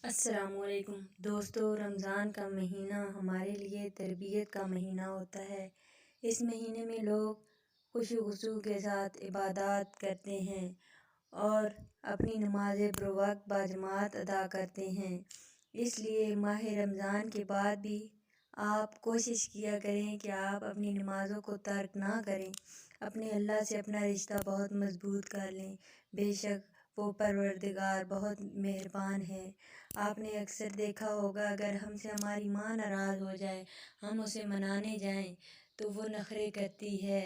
السلام علیکم دوستو، رمضان کا مہینہ ہمارے لیے تربیت کا مہینہ ہوتا ہے۔ اس مہینے میں لوگ خوشی خصوص کے ساتھ عبادات کرتے ہیں اور اپنی نمازیں بروقت باجماعت ادا کرتے ہیں۔ اس لیے ماہ رمضان کے بعد بھی آپ کوشش کیا کریں کہ آپ اپنی نمازوں کو ترک نہ کریں، اپنے اللہ سے اپنا رشتہ بہت مضبوط کر لیں۔ بے شک وہ پروردگار بہت مہربان ہے۔ آپ نے اکثر دیکھا ہوگا، اگر ہم سے ہماری ماں ناراض ہو جائے، ہم اسے منانے جائیں تو وہ نخرے کرتی ہے،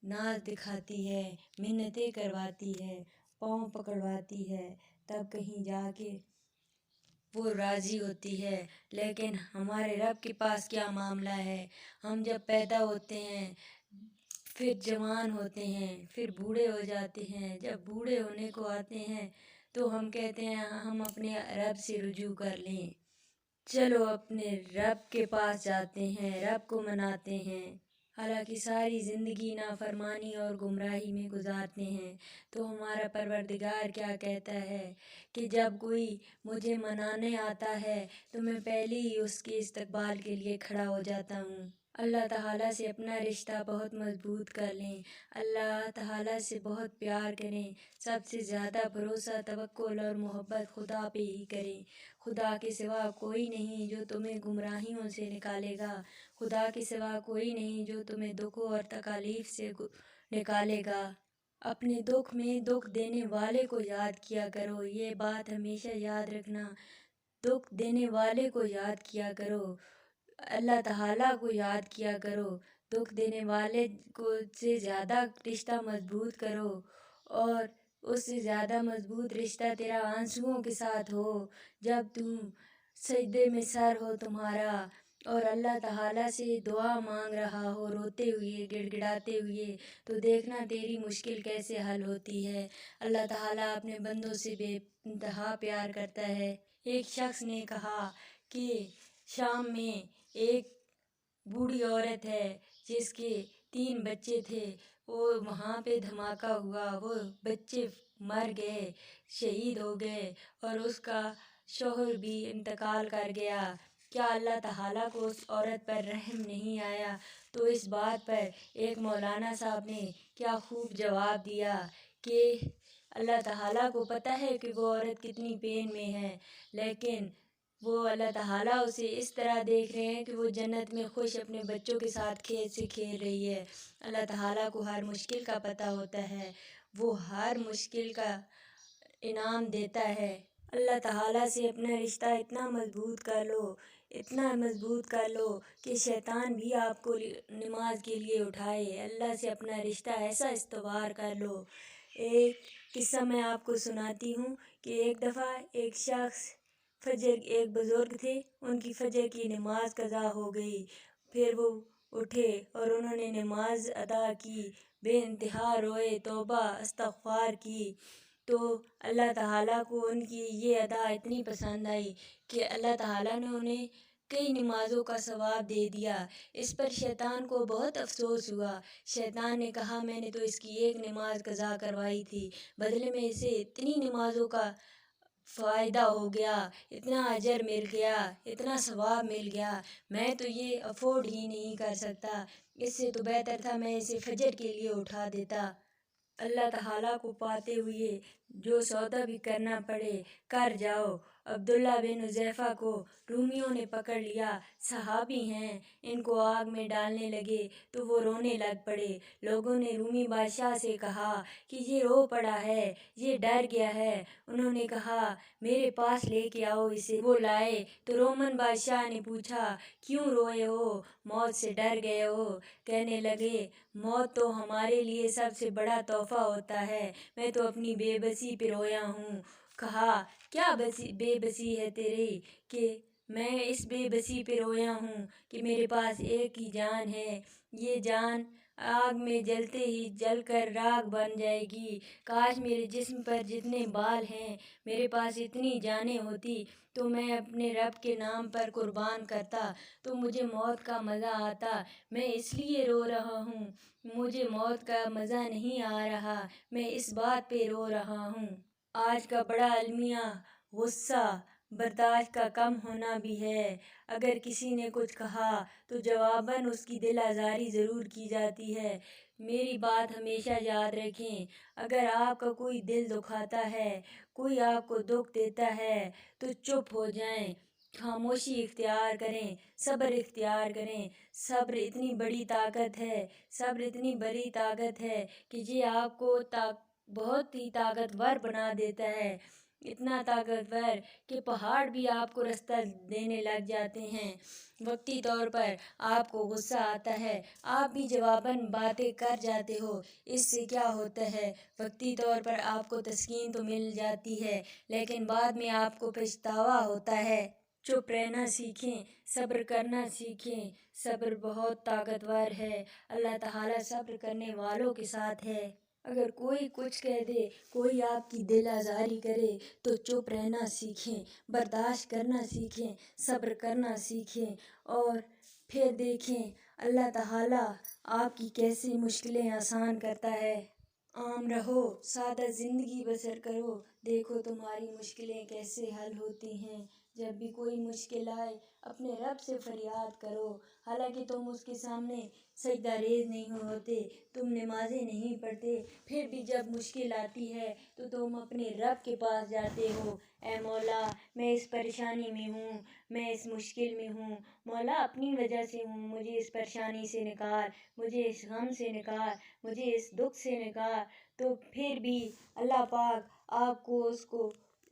ناز دکھاتی ہے، منتیں کرواتی ہے، پاؤں پکڑواتی ہے، تب کہیں جا کے وہ راضی ہوتی ہے۔ لیکن ہمارے رب کے پاس کیا معاملہ ہے؟ ہم جب پیدا ہوتے ہیں، پھر جوان ہوتے ہیں، پھر بوڑھے ہو جاتے ہیں۔ جب بوڑھے ہونے کو آتے ہیں تو ہم کہتے ہیں ہم اپنے رب سے رجوع کر لیں، چلو اپنے رب کے پاس جاتے ہیں، رب کو مناتے ہیں۔ حالانکہ ساری زندگی نافرمانی اور گمراہی میں گزارتے ہیں، تو ہمارا پروردگار کیا کہتا ہے کہ جب کوئی مجھے منانے آتا ہے تو میں پہلے ہی اس کے استقبال کے لیے کھڑا ہو جاتا ہوں۔ اللہ تعالیٰ سے اپنا رشتہ بہت مضبوط کر لیں، اللہ تعالیٰ سے بہت پیار کریں، سب سے زیادہ بھروسہ توکل اور محبت خدا پہ ہی کریں۔ خدا کے سوا کوئی نہیں جو تمہیں گمراہیوں سے نکالے گا، خدا کے سوا کوئی نہیں جو تمہیں دکھوں اور تکالیف سے نکالے گا۔ اپنے دکھ میں دکھ دینے والے کو یاد کیا کرو، یہ بات ہمیشہ یاد رکھنا، دکھ دینے والے کو یاد کیا کرو، اللہ تعالیٰ کو یاد کیا کرو۔ دکھ دینے والے کو سے زیادہ رشتہ مضبوط کرو، اور اس سے زیادہ مضبوط رشتہ تیرا آنسوؤں کے ساتھ ہو۔ جب تم سجدے میں سر ہو تمہارا اور اللہ تعالیٰ سے دعا مانگ رہا ہو، روتے ہوئے گڑ گڑاتے ہوئے، تو دیکھنا تیری مشکل کیسے حل ہوتی ہے۔ اللہ تعالیٰ اپنے بندوں سے بے انتہا پیار کرتا ہے۔ ایک شخص نے کہا کہ شام میں ایک بوڑھی عورت ہے جس کے 3 بچے تھے، وہ وہاں پہ دھماکہ ہوا، وہ بچے مر گئے، شہید ہو گئے، اور اس کا شوہر بھی انتقال کر گیا۔ کیا اللہ تعالیٰ کو اس عورت پر رحم نہیں آیا؟ تو اس بات پر ایک مولانا صاحب نے کیا خوب جواب دیا کہ اللہ تعالیٰ کو پتہ ہے کہ وہ عورت کتنی پین میں ہے، لیکن وہ اللہ تعالیٰ اسے اس طرح دیکھ رہے ہیں کہ وہ جنت میں خوش اپنے بچوں کے ساتھ کھیل سے کھیل رہی ہے۔ اللہ تعالیٰ کو ہر مشکل کا پتہ ہوتا ہے، وہ ہر مشکل کا انعام دیتا ہے۔ اللہ تعالیٰ سے اپنا رشتہ اتنا مضبوط کر لو، اتنا مضبوط کر لو کہ شیطان بھی آپ کو نماز کے لیے اٹھائے۔ اللہ سے اپنا رشتہ ایسا استوار کر لو۔ ایک قصہ میں آپ کو سناتی ہوں کہ ایک دفعہ ایک شخص ایک بزرگ تھے، ان کی فجر کی نماز قضا ہو گئی۔ پھر وہ اٹھے اور انہوں نے نماز ادا کی، بے انتہا روئے، توبہ استغفار کی، تو اللہ تعالیٰ کو ان کی یہ ادا اتنی پسند آئی کہ اللہ تعالیٰ نے انہیں کئی نمازوں کا ثواب دے دیا۔ اس پر شیطان کو بہت افسوس ہوا۔ شیطان نے کہا میں نے تو اس کی ایک نماز قضا کروائی تھی، بدلے میں اسے اتنی نمازوں کا فائدہ ہو گیا، اتنا اجر مل گیا، اتنا ثواب مل گیا، میں تو یہ افورڈ ہی نہیں کر سکتا، اس سے تو بہتر تھا میں اسے فجر کے لیے اٹھا دیتا۔ اللہ تعالیٰ کو پاتے ہوئے جو سودا بھی کرنا پڑے کر جاؤ۔ عبداللہ بن حذیفہ کو رومیوں نے پکڑ لیا، صحابی ہیں، ان کو آگ میں ڈالنے لگے تو وہ رونے لگ پڑے۔ لوگوں نے رومی بادشاہ سے کہا کہ یہ رو پڑا ہے، یہ ڈر گیا ہے۔ انہوں نے کہا میرے پاس لے کے آؤ اسے۔ وہ لائے تو رومن بادشاہ نے پوچھا کیوں روئے ہو، موت سے ڈر گئے ہو؟ کہنے لگے موت تو ہمارے لیے سب سے بڑا تحفہ ہوتا ہے، میں تو اپنی بے بسی پہ رویا ہوں۔ کہا کیا بے بسی ہے تیری کہ میں اس بے بسی پہ رویا ہوں کہ میرے پاس ایک ہی جان ہے، یہ جان آگ میں جلتے ہی جل کر راکھ بن جائے گی۔ کاش میرے جسم پر جتنے بال ہیں میرے پاس اتنی جانیں ہوتی تو میں اپنے رب کے نام پر قربان کرتا تو مجھے موت کا مزہ آتا۔ میں اس لیے رو رہا ہوں، مجھے موت کا مزہ نہیں آ رہا، میں اس بات پہ رو رہا ہوں۔ آج کا بڑا المیہ غصہ برداشت کا کم ہونا بھی ہے۔ اگر کسی نے کچھ کہا تو جواباً اس کی دل آزاری ضرور کی جاتی ہے۔ میری بات ہمیشہ یاد رکھیں، اگر آپ کا کوئی دل دکھاتا ہے، کوئی آپ کو دکھ دیتا ہے تو چپ ہو جائیں، خاموشی اختیار کریں، صبر اختیار کریں۔ صبر اتنی بڑی طاقت ہے، صبر اتنی بڑی طاقت ہے کہ یہ آپ کو بہت ہی طاقتور بنا دیتا ہے، اتنا طاقتور کہ پہاڑ بھی آپ کو راستہ دینے لگ جاتے ہیں۔ وقتی طور پر آپ کو غصہ آتا ہے، آپ بھی جواباً باتیں کر جاتے ہو، اس سے کیا ہوتا ہے، وقتی طور پر آپ کو تسکین تو مل جاتی ہے لیکن بعد میں آپ کو پچھتاوا ہوتا ہے۔ چپ رہنا سیکھیں، صبر کرنا سیکھیں، صبر بہت طاقتور ہے، اللہ تعالیٰ صبر کرنے والوں کے ساتھ ہے۔ اگر کوئی کچھ کہہ دے، کوئی آپ کی دل آزاری کرے تو چپ رہنا سیکھیں، برداشت کرنا سیکھیں، صبر کرنا سیکھیں اور پھر دیکھیں اللہ تعالیٰ آپ کی کیسی مشکلیں آسان کرتا ہے۔ عام رہو، سادہ زندگی بسر کرو، دیکھو تمہاری مشکلیں کیسے حل ہوتی ہیں۔ جب بھی کوئی مشکل آئے اپنے رب سے فریاد کرو، حالانکہ تم اس کے سامنے سجدہ ریز نہیں ہوتے، تم نمازیں نہیں پڑھتے، پھر بھی جب مشکل آتی ہے تو تم اپنے رب کے پاس جاتے ہو، اے مولا میں اس پریشانی میں ہوں، میں اس مشکل میں ہوں، مولا اپنی وجہ سے ہوں، مجھے اس پریشانی سے نکال، مجھے اس غم سے نکال، مجھے اس دکھ سے نکال۔ تو پھر بھی اللہ پاک آپ کو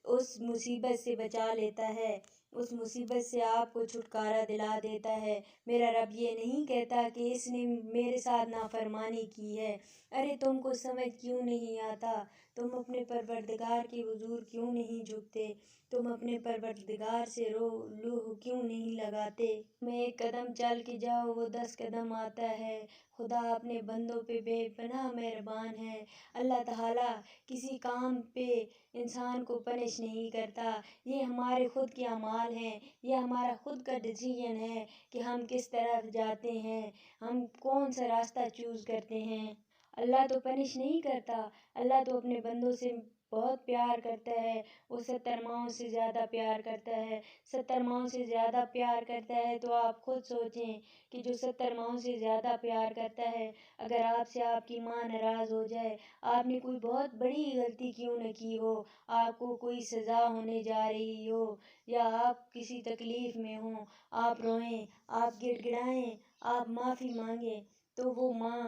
اس مصیبت سے بچا لیتا ہے، اس مصیبت سے آپ کو چھٹکارا دلا دیتا ہے۔ میرا رب یہ نہیں کہتا کہ اس نے میرے ساتھ نافرمانی کی ہے، ارے تم کو سمجھ کیوں نہیں آتا، تم اپنے پروردگار کے حضور کیوں نہیں جھکتے، تم اپنے پروردگار سے روح کیوں نہیں لگاتے۔ میں ایک قدم چل کے جاؤ وہ 10 قدم آتا ہے، خدا اپنے بندوں پہ بے پناہ مہربان ہے۔ اللہ تعالیٰ کسی کام پہ انسان کو پنش نہیں کرتا، یہ ہمارے خود کے اعمال ہیں، یہ ہمارا خود کا ڈیسیژن ہے کہ ہم کس طرف جاتے ہیں، ہم کون سا راستہ چوز کرتے ہیں۔ اللہ تو پنش نہیں کرتا، اللہ تو اپنے بندوں سے بہت پیار کرتا ہے، وہ 70 ماؤں سے زیادہ پیار کرتا ہے، 70 ماؤں سے زیادہ پیار کرتا ہے تو آپ خود سوچیں کہ جو 70 ماؤں سے زیادہ پیار کرتا ہے، اگر آپ سے آپ کی ماں ناراض ہو جائے، آپ نے کوئی بہت بڑی غلطی کیوں نہ کی ہو، آپ کو کوئی سزا ہونے جا رہی ہو یا آپ کسی تکلیف میں ہوں، آپ روئیں، آپ گڑ گڑائیں، آپ معافی مانگیں تو وہ ماں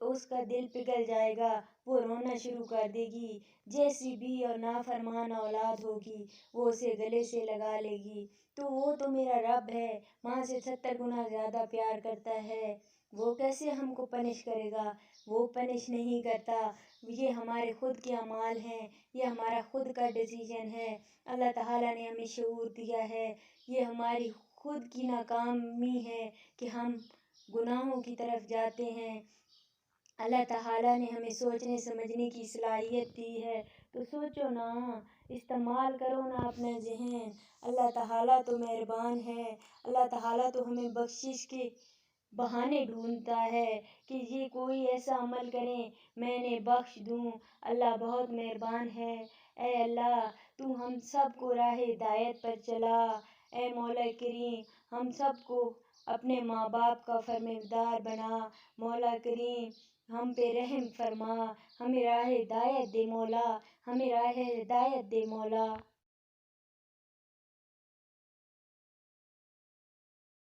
اس کا دل پگھل جائے گا، وہ رونا شروع کر دے گی، جیسی بھی اور نافرمان اولاد ہوگی وہ اسے گلے سے لگا لے گی۔ تو وہ تو میرا رب ہے، ماں سے 70 گنا زیادہ پیار کرتا ہے، وہ کیسے ہم کو پنش کرے گا، وہ پنش نہیں کرتا، یہ ہمارے خود کے اعمال ہیں، یہ ہمارا خود کا ڈیسیژن ہے۔ اللہ تعالیٰ نے ہمیں شعور دیا ہے، یہ ہماری خود کی ناکامی ہے کہ ہم گناہوں کی طرف جاتے ہیں۔ اللہ تعالیٰ نے ہمیں سوچنے سمجھنے کی صلاحیت دی ہے تو سوچو نا، استعمال کرو نا اپنا ذہن۔ اللہ تعالیٰ تو مہربان ہے، اللہ تعالیٰ تو ہمیں بخشش کے بہانے ڈھونڈتا ہے کہ یہ کوئی ایسا عمل کریں میں نے بخش دوں۔ اللہ بہت مہربان ہے، اے اللہ تو ہم سب کو راہ ہدایت پر چلا، اے مولا کریم ہم سب کو اپنے ماں باپ کا فرمانبردار بنا، مولا کریم ہم پہ رحم فرما، ہمیں راہ ہدایت دے مولا، ہمیں راہ ہدایت دے مولا۔